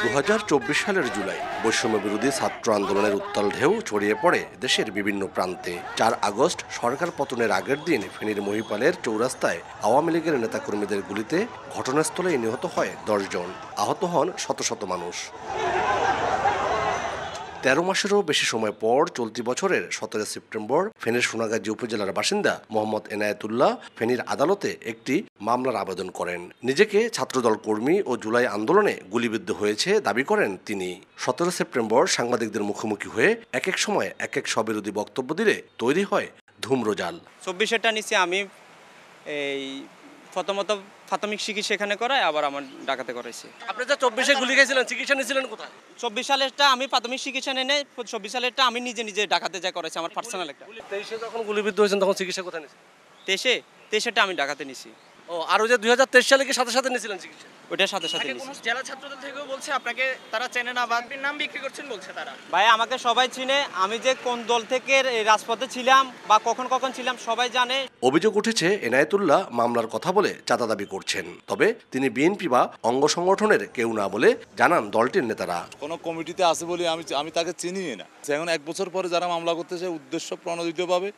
2024 সালের জুলাই বৈষম্য বিরোধী ছাত্র আন্দোলনের উত্তাল ঢেউ ছড়িয়ে পড়ে দেশের বিভিন্ন প্রান্তে। 4 আগস্ট সরকার পতনের আগের দিন ফেনীর মহিপালের চৌরাস্তায় আওয়ামী লীগের নেতাকর্মীদের গুলিতে ঘটনাস্থলে নিহত হয় 10 জন, আহত হন শত শত মানুষ। 13 মাসেরও বেশি সময় পর চলতি বছরের 17 সেপ্টেম্বর ফেনীর সোনাগাজী উপজেলার বাসিন্দা মোহাম্মদ এনায়েতুল্লাহ ফেনীর আদালতে একটি মামলার আবেদন করেন। নিজেকে ছাত্রদল কর্মী ও জুলাই আন্দোলনে গুলিবিদ্ধ হয়েছে দাবি করেন তিনি। 17 সেপ্টেম্বর সাংবাদিকদের মুখোমুখি হয়ে এক এক সময় এক এক স্ববিরোধী বক্তব্য দিলে তৈরি হয় ধূম্রজাল। 24-টা নিচে আমি এই প্রথমত প্রাথমিক চিকিৎসা এখানে করায়, আবার আমার ঢাকাতে করাইছে। আপনি যে 24-এ গুলি খেয়েছিলেন, চিকিৎসা নিয়েছিলেন কোথায়? 24 সালেরটা আমি প্রাথমিক চিকিৎসা নেই, 24 সালেরটা আমি নিজে ঢাকাতে যা করেছি, আমার পার্সোনাল একটা। 23-এ যখন গুলিবিদ্ধ হয়েছেন তখন চিকিৎসা কোথায় নিয়েছেন? 23-টা আমি ঢাকাতে নিছি। ও, আর ওই যে 2023 সালে কি সাথে সাথে নিয়েছিলেন চিকিৎসা? ওইটার সাথে সাথে নিছি। জেলা ছাত্রদল থেকেও বলছে আপনাকে তারা চেনে না, বাদবির নাম বিক্রি করছেন বলছে তারা। ভাই আমাকে সবাই চিনে, আমি যে কোন দল থেকে এই রাজপথে ছিলাম বা কখন ছিলাম সবাই জানে। অভিযোগ উঠেছে এনায়েতুল্লাহ মামলার কথা বলে চাঁদা দাবি করছেন, তবে তিনি বিএনপি বা অঙ্গ সংগঠনের কেউ না বলে জানান দলটির নেতারা। কোনো কমিটিতে আছে বলে আমি তাকে চিনি না। এখন 1 বছর পরে যারা মামলা করতেছে উদ্দেশ্য প্রণোদিতভাবে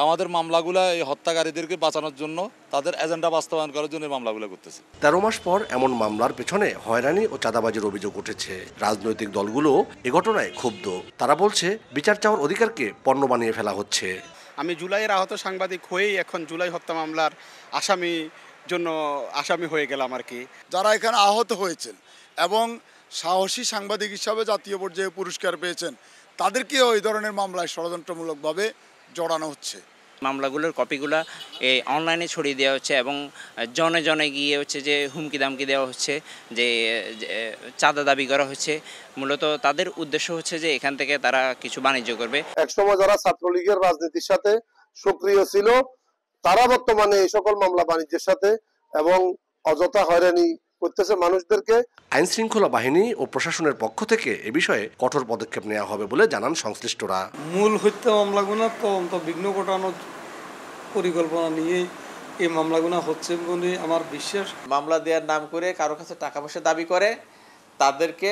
আমাদের মামলাগুলা এই হত্যাকারীদেরকে বাঁচানোর জন্য, তাদের এজেন্ডা বাস্তবায়ন করার জন্য মামলাগুলো করতেছে। 13 মাস পর এমন মামলার পেছনে হয়রানি ও চাঁদাবাজির অভিযোগ উঠেছে। রাজনৈতিক দলগুলো এ ঘটনায় ক্ষুব্ধ। তারা বলছে বিচার চাওয়ার অধিকারকে পণ্য বানিয়ে ফেলা হচ্ছে। আমি জুলাইয়ের আহত সাংবাদিক হয়েই এখন জুলাই হত্যা মামলার আসামি হয়ে গেলাম আর কি। যারা এখানে আহত হয়েছেন এবং সাহসী সাংবাদিক হিসাবে জাতীয় পর্যায়ে পুরস্কার পেয়েছেন, তাদেরকেও এই ধরনের মামলায় ষড়যন্ত্রমূলকভাবে জড়ানো হচ্ছে। মামলাগুলোর কপিগুলো অনলাইনে ছড়িয়ে দেওয়া হচ্ছে এবং জনে জনে গিয়ে হচ্ছে যে হুমকি দামকি দেওয়া হচ্ছে, যে চাঁদা দাবি করা হচ্ছে। মূলত তাদের উদ্দেশ্য হচ্ছে যে এখান থেকে তারা কিছু বাণিজ্য করবে। একসময় যারা ছাত্রলীগের রাজনীতির সাথে সক্রিয় ছিল, তারা বর্তমানে এই সকল মামলা বাণিজ্যের সাথে এবং অযথা হয়রানি করতেছে মানুষদেরকে। আইন শৃঙ্খলা বাহিনী ও প্রশাসনের পক্ষ থেকে এ বিষয়ে কঠোর পদক্ষেপ নেওয়া হবে বলে জানান সংশ্লিষ্টরা। মূল হত্যা মামলাগুলো তদন্ত বিঘ্ন ঘটানোর পরিকল্পনা নিয়ে এই মামলাগুলো হচ্ছে বলে আমার বিশ্বাস। মামলা দেওয়ার নাম করে কারো কাছে টাকা পয়সা দাবি করে তাদেরকে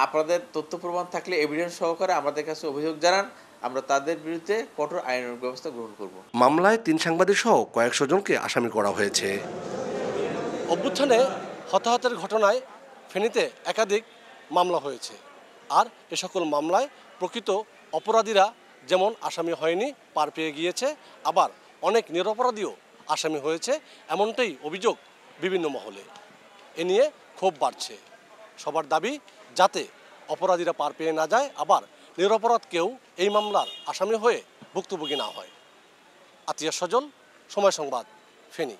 আপনাদের তথ্য প্রমাণ থাকলে এভিডেন্স সহকারে আমাদের কাছে অভিযোগ জানান, আমরা তাদের বিরুদ্ধে কঠোর আইনানুগ ব্যবস্থা গ্রহণ করব। মামলায় 3 সাংবাদিক সহ কয়েকশো জনকে আসামি করা হয়েছে। অভ্যুত্থানে হতাহতের ঘটনায় ফেনীতে একাধিক মামলা হয়েছে, আর এ সকল মামলায় প্রকৃত অপরাধীরা যেমন আসামি হয়নি, পার পেয়ে গিয়েছে, আবার অনেক নিরপরাধীও আসামি হয়েছে, এমনটাই অভিযোগ বিভিন্ন মহলে। এ নিয়ে ক্ষোভ বাড়ছে। সবার দাবি যাতে অপরাধীরা পার পেয়ে না যায়, আবার নিরপরাধ কেউ এই মামলার আসামি হয়ে ভুক্তভোগী না হয়। আতিয়া সজল, সময় সংবাদ, ফেনী।